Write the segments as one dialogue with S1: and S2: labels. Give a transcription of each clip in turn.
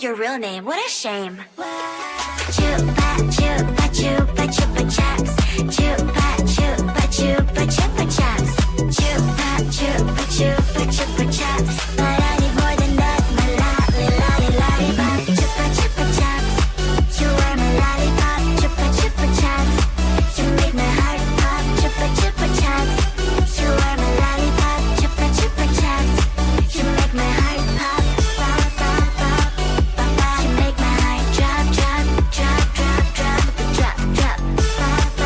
S1: your real name, what a shame. Chupa chupa chupa chupa chaps. Chupa chupa chupa chupa chaps. Chupa chupa chupa chupa chaps. But I need more than that, my lollipop. Chupa chupa chaps. You are my lollipop. Chupa chupa chaps. You make my heart pop. Chupa chupa chaps. You are my lollipop. Chupa chupa chaps. You make my heart pop. Pop pop pop pop pop. You make my heart drop drop drop drop drop drop drop. Pop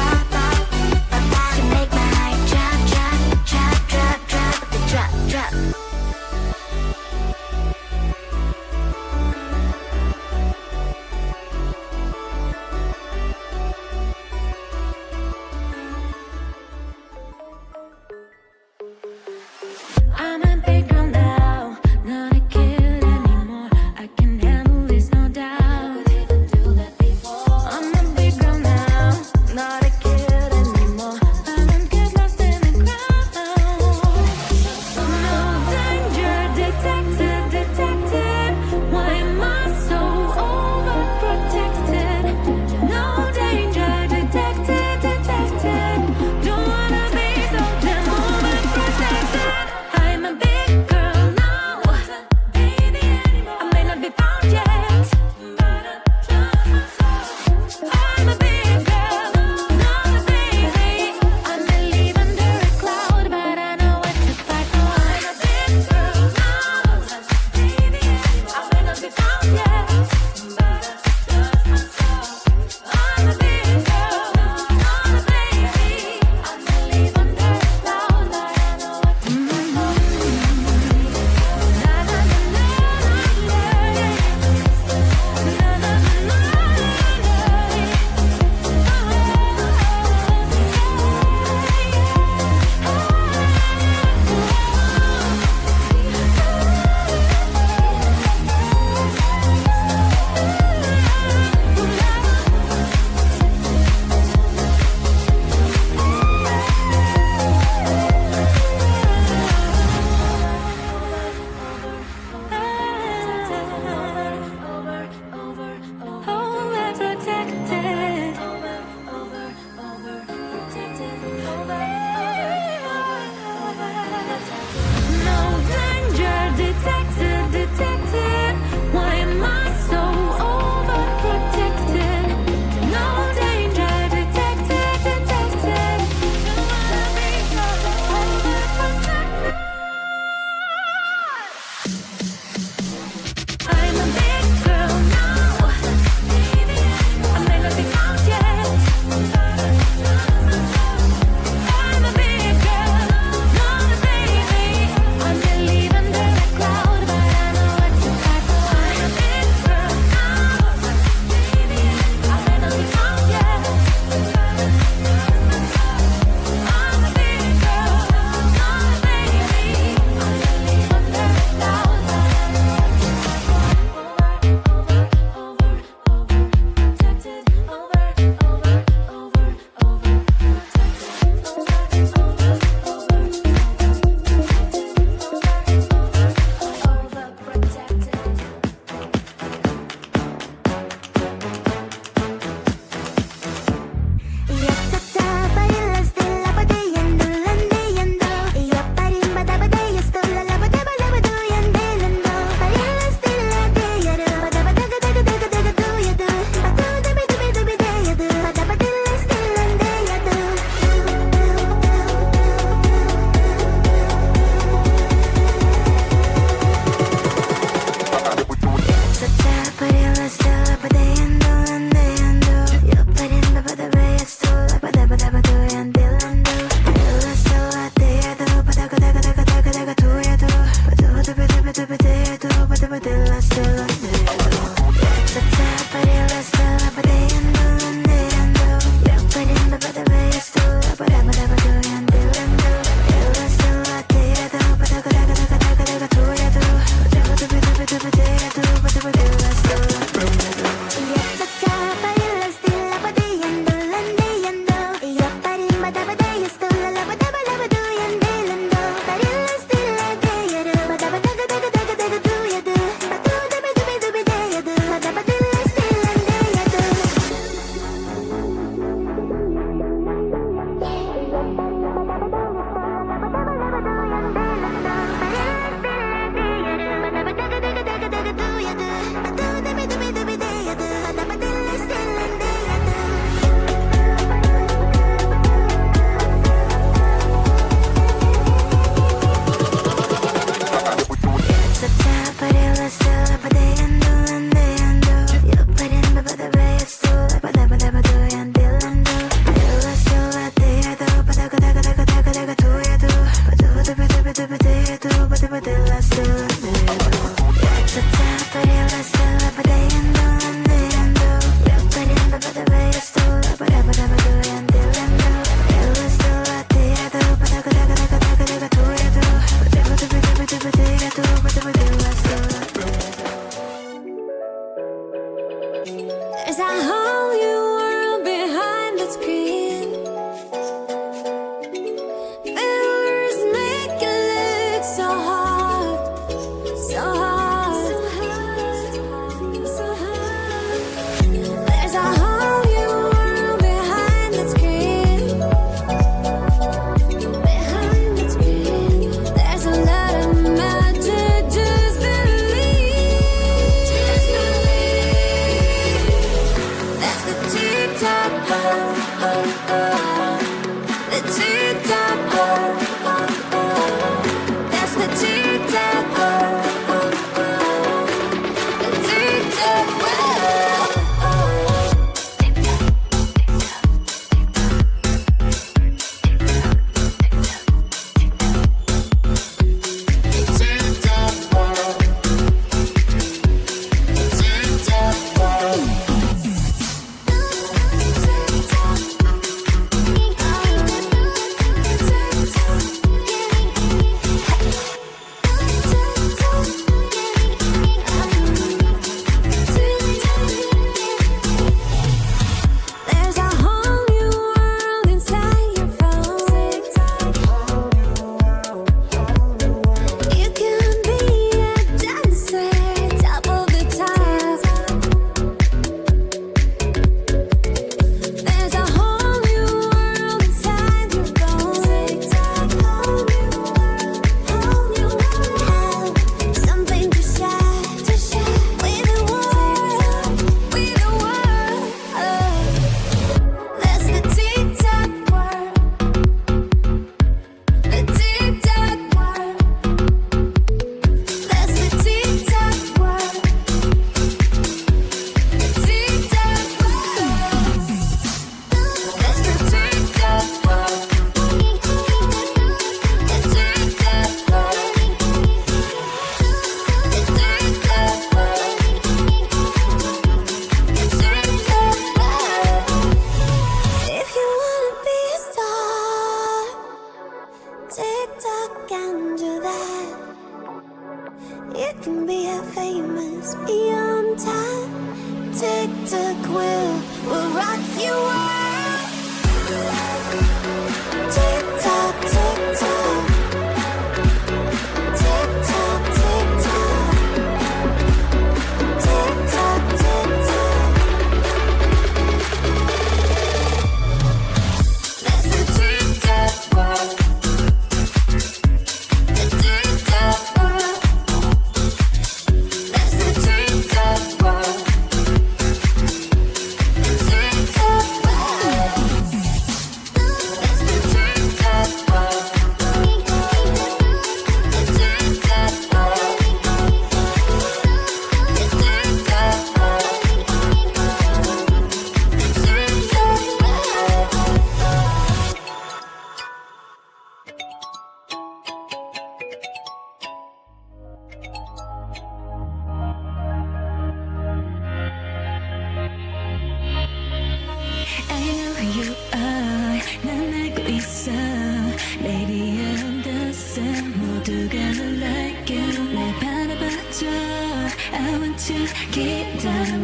S1: 기다려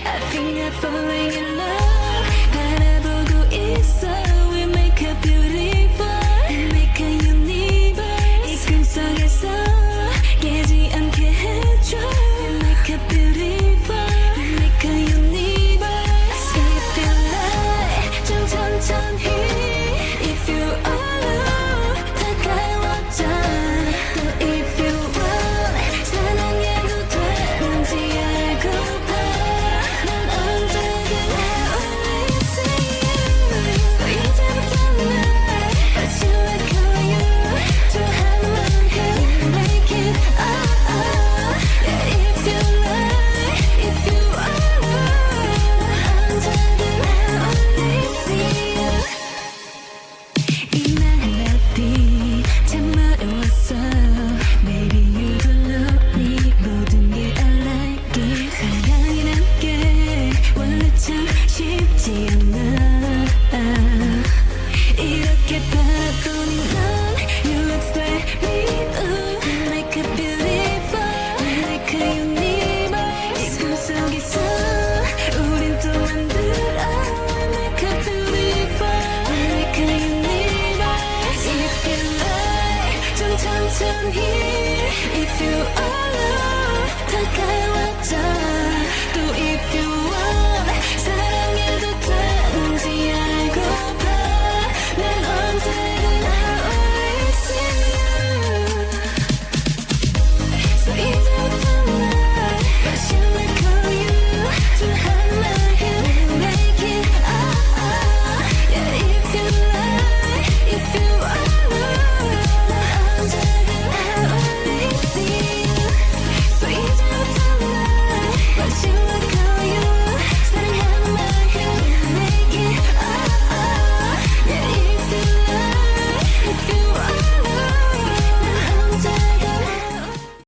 S1: I think I'm falling in love 바라보고 있어 We make a beautiful Make a universe 이 꿈속에서 깨지 않게 해줘 We make a beautiful Make a universe If you like 좀 천천히 If you alone 다가와줘 또 if you want 사랑해도 되는지 알고봐 난 언제든 only see you 이제부터 날 But you like who you 좋아하는 만큼 Make it Yeah if you like If you alone 언제든 only see you 이 멜로디 참 어려웠어 Maybe you don't know me 모든 게 I like it 사랑이란 게 원래 참 쉽지 않아